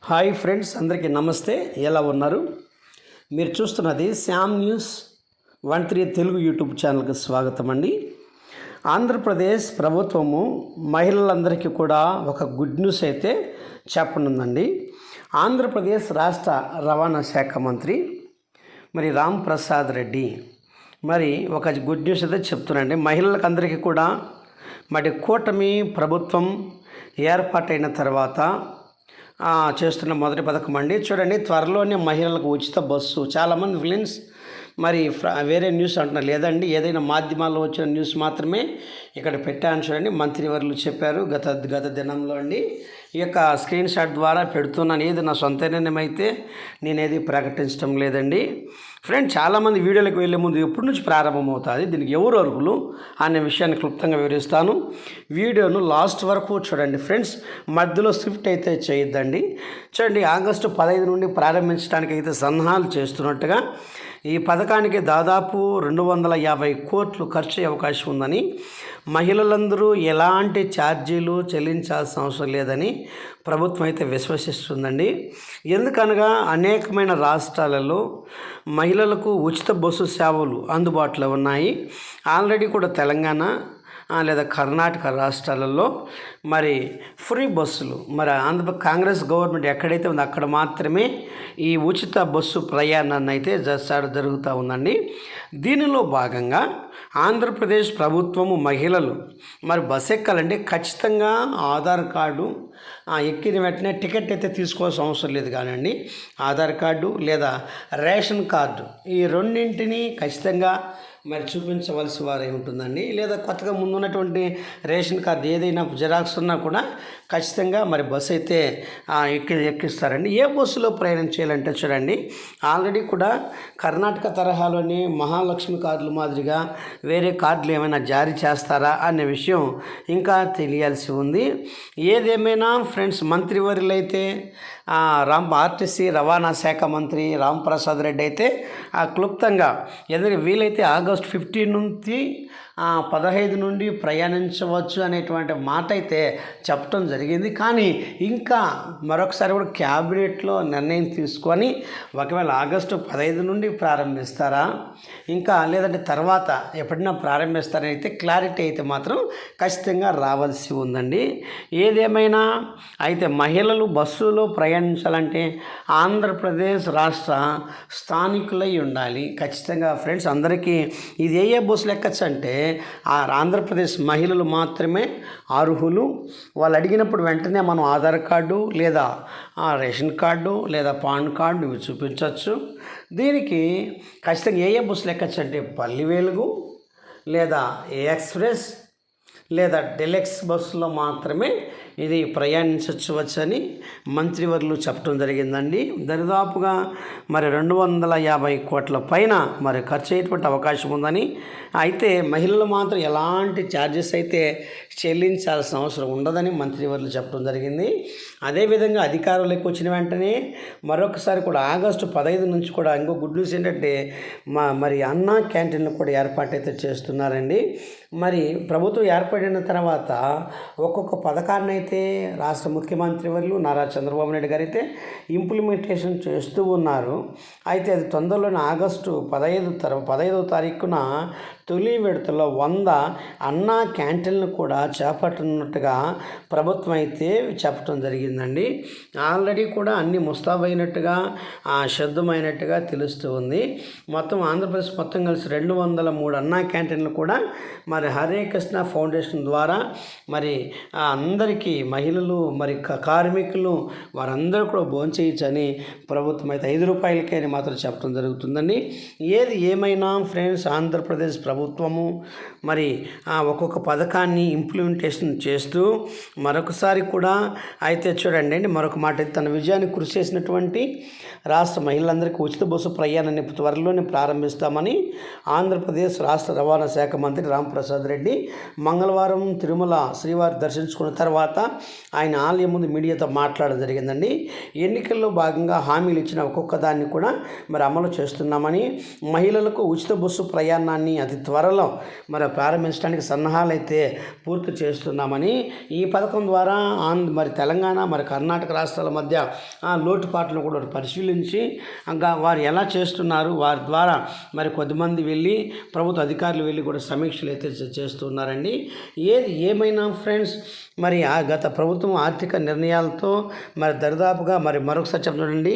Hi friends, అందరికీ నమస్తే. ఎలా ఉన్నారు? మీరు చూస్తున్నది శ్యామ్ న్యూస్ 13 తెలుగు యూట్యూబ్ ఛానల్కి స్వాగతం అండి. ఆంధ్రప్రదేశ్ ప్రభుత్వము మహిళలందరికీ కూడా ఒక గుడ్ న్యూస్ అయితే చెప్పనుందండి. ఆంధ్రప్రదేశ్ రాష్ట్ర రవాణా శాఖ మంత్రి రామ్ ప్రసాద్ రెడ్డి ఒక గుడ్ న్యూస్ అయితే చెప్తున్నాండి. మహిళలకు అందరికీ కూడా కూటమి ప్రభుత్వం ఏర్పాటైన తర్వాత చేస్తున్న మొదటి పథకం అండి. చూడండి, త్వరలోనే మహిళలకు ఉచిత బస్సు. చాలామంది ఫ్రెండ్స్ వేరే న్యూస్ అంటున్నారు. లేదండి, ఏదైనా మాధ్యమాల్లో వచ్చిన న్యూస్ మాత్రమే ఇక్కడ పెట్టాను. చూడండి, మంత్రివర్యులు చెప్పారు గత దినంలో అండి. ఈ యొక్క స్క్రీన్ షాట్ ద్వారా పెడుతున్నాను. ఏది నా సొంత నిర్ణయం అయితే నేనేది ప్రకటించడం లేదండి. ఫ్రెండ్స్, చాలామంది వీడియోలకు వెళ్ళే ముందు ఎప్పటి నుంచి ప్రారంభమవుతుంది, దీనికి ఎవరు అర్హులు అనే విషయాన్ని క్లుప్తంగా వివరిస్తాను. వీడియోను లాస్ట్ వరకు చూడండి ఫ్రెండ్స్. మధ్యలో స్క్రిప్ట్ అయితే చేయొద్దండి. చూడండి, ఆగస్టు 15 నుండి ప్రారంభించడానికి అయితే సన్నాహాలు చేస్తున్నట్టుగా ఈ పథకానికి దాదాపు 250 కోట్లు ఖర్చు అయ్యే అవకాశం ఉందని, మహిళలందరూ ఎలాంటి ఛార్జీలు చెల్లించాల్సిన అవసరం లేదని ప్రభుత్వం అయితే విశ్వసిస్తుందండి. ఎందుకనగా అనేకమైన రాష్ట్రాలలో మహిళలకు ఉచిత బస్సు సేవలు అందుబాటులో ఉన్నాయి. ఆల్రెడీ కూడా తెలంగాణ లేదా కర్ణాటక రాష్ట్రాలలో ఫ్రీ బస్సులు కాంగ్రెస్ గవర్నమెంట్ ఎక్కడైతే ఉందో అక్కడ మాత్రమే ఈ ఉచిత బస్సు ప్రయాణాన్ని అయితే జరుగుతూ ఉందండి. దీనిలో భాగంగా ఆంధ్రప్రదేశ్ ప్రభుత్వము మహిళలు బస్సు ఎక్కాలంటే ఖచ్చితంగా ఆధార్ కార్డు ఎక్కిన వెంటనే టికెట్ అయితే తీసుకోవాల్సిన అవసరం లేదు. కానండి, ఆధార్ కార్డు లేదా రేషన్ కార్డు ఈ రెండింటిని ఖచ్చితంగా చూపించవలసి వారై ఉంటుందండి. లేదా కొత్తగా ముందున్నటువంటి రేషన్ కార్డు ఏదైనా జిరాక్స్ ఉన్నా కూడా ఖచ్చితంగా బస్సు అయితే ఎక్కిస్తారండి. ఏ బస్సులో ప్రయాణం చేయాలంటే చూడండి, ఆల్రెడీ కూడా కర్ణాటక తరహాలోని మహాలక్ష్మి కార్డుల మాదిరిగా వేరే కార్డులు ఏమైనా జారీ చేస్తారా అనే విషయం ఇంకా తెలియాల్సి ఉంది. ఏదేమైనా ఫ్రెండ్స్, మంత్రివర్యులు అయితే ఆర్టీసీ రవాణా శాఖ మంత్రి రామ్ ప్రసాద్ రెడ్డి అయితే క్లుప్తంగా ఎందుకంటే వీలైతే ఆగస్టు 15 నుంచి 15 నుండి ప్రయాణించవచ్చు అనేటువంటి మాట అయితే చెప్పడం జరిగింది. కానీ ఇంకా మరొకసారి కూడా క్యాబినెట్లో నిర్ణయం తీసుకొని ఒకవేళ ఆగస్టు 15 నుండి ప్రారంభిస్తారా ఇంకా లేదంటే తర్వాత ఎప్పుడైనా ప్రారంభిస్తారని అయితే క్లారిటీ అయితే మాత్రం ఖచ్చితంగా రావాల్సి ఉందండి. ఏదేమైనా అయితే మహిళలు బస్సులో ప్రయాణించాలంటే ఆంధ్రప్రదేశ్ రాష్ట్ర స్థానికులై ఉండాలి ఖచ్చితంగా. ఫ్రెండ్స్, అందరికీ ఇది ఏ బస్సులు ఎక్కచ్చు అంటే ఆంధ్రప్రదేశ్ మహిళలు మాత్రమే అర్హులు. వాళ్ళు అడిగినప్పుడు వెంటనే మనం ఆధార్ కార్డు లేదా రేషన్ కార్డు లేదా పాన్ కార్డు ఇవి చూపించవచ్చు. దీనికి ఖచ్చితంగా ఏ బస్సులు ఎక్కచ్చు అంటే పల్లి వెలుగు లేదా ఎక్స్ప్రెస్ లేదా డెలక్స్ బస్సులో మాత్రమే ఇది ప్రయాణించవచ్చని మంత్రివర్యులు చెప్పడం జరిగిందండి. దరిదాపుగా 250 కోట్ల పైన ఖర్చు అయ్యేటువంటి అవకాశం ఉందని, అయితే మహిళలు మాత్రం ఎలాంటి ఛార్జెస్ అయితే చెల్లించాల్సిన అవసరం ఉండదని మంత్రివర్యులు చెప్పడం జరిగింది. అదేవిధంగా అధికారులకు వచ్చిన వెంటనే మరొకసారి కూడా ఆగస్టు 15 నుంచి కూడా ఇంకో గుడ్ న్యూస్ ఏంటంటే అన్నా క్యాంటీన్లు కూడా ఏర్పాటైతే చేస్తున్నారండి. ప్రభుత్వం ఏర్పడిన తర్వాత ఒక్కొక్క పథకాన్ని అయితే రాష్ట్ర ముఖ్యమంత్రి వర్యులు నారా చంద్రబాబు నాయుడు గారు అయితే ఇంప్లిమెంటేషన్ చేస్తూ ఉన్నారు. అయితే అది తొందరలోనే ఆగస్టు 15వ తారీఖున తొలి విడతలో 100 అన్నా క్యాంటీన్లు కూడా చేపట్టనున్నట్టుగా ప్రభుత్వం అయితే చెప్పడం జరిగిందండి. ఆల్రెడీ కూడా అన్ని ముస్తాబైనట్టుగా సిద్ధమైనట్టుగా తెలుస్తూ ఉంది. మొత్తం ఆంధ్రప్రదేశ్ మొత్తం కలిసి 203 అన్నా క్యాంటీన్లు కూడా హరే కృష్ణ ఫౌండేషన్ ద్వారా అందరికీ మహిళలు కార్మికులు వారందరూ కూడా భోంచేయచ్చని ప్రభుత్వం అయితే 5 రూపాయలకే అని మాత్రం చెప్పడం జరుగుతుందండి. ఏది ఏమైనా ఫ్రెండ్స్, ఆంధ్రప్రదేశ్ ప్రభుత్వము ఒక్కొక్క పథకాన్ని ఇంప్లిమెంటేషన్ చేస్తూ మరొకసారి కూడా అయితే చూడండి, మరొక మాట తన విజయాన్ని కృషి చేసినటువంటి రాష్ట్ర మహిళలందరికీ ఉచిత బస్సు ప్రయాణాన్ని త్వరలోనే ప్రారంభిస్తామని ఆంధ్రప్రదేశ్ రాష్ట్ర రవాణా శాఖ మంత్రి రామ్ ప్రసాద్ రెడ్డి మంగళవారం తిరుమల శ్రీవారి దర్శించుకున్న తర్వాత ఆయన ఆలయం ముందు మీడియాతో మాట్లాడడం జరిగిందండి. ఎన్నికల్లో భాగంగా హామీలు ఇచ్చిన ఒక్కొక్క దాన్ని కూడా అమలు చేస్తున్నామని, మహిళలకు ఉచిత బస్సు ప్రయాణాన్ని అతి త్వరలో ప్రారంభించడానికి సన్నాహాలు అయితే పూర్తి చేస్తున్నామని, ఈ పథకం ద్వారా మరి తెలంగాణ మరి కర్ణాటక రాష్ట్రాల మధ్య లోటుపాట్లను కూడా పరిశీలించి ఇంకా వారు ఎలా చేస్తున్నారు, వారి ద్వారా మరి కొద్దిమంది వెళ్ళి ప్రభుత్వ అధికారులు వెళ్ళి కూడా సమీక్షలు అయితే చేస్తున్నారండి. ఏది ఏమైనా ఫ్రెండ్స్, మరి గత ప్రభుత్వం ఆర్థిక నిర్ణయాలతో మరి దరిదాపుగా మరి మరొకసారి చెప్పండి,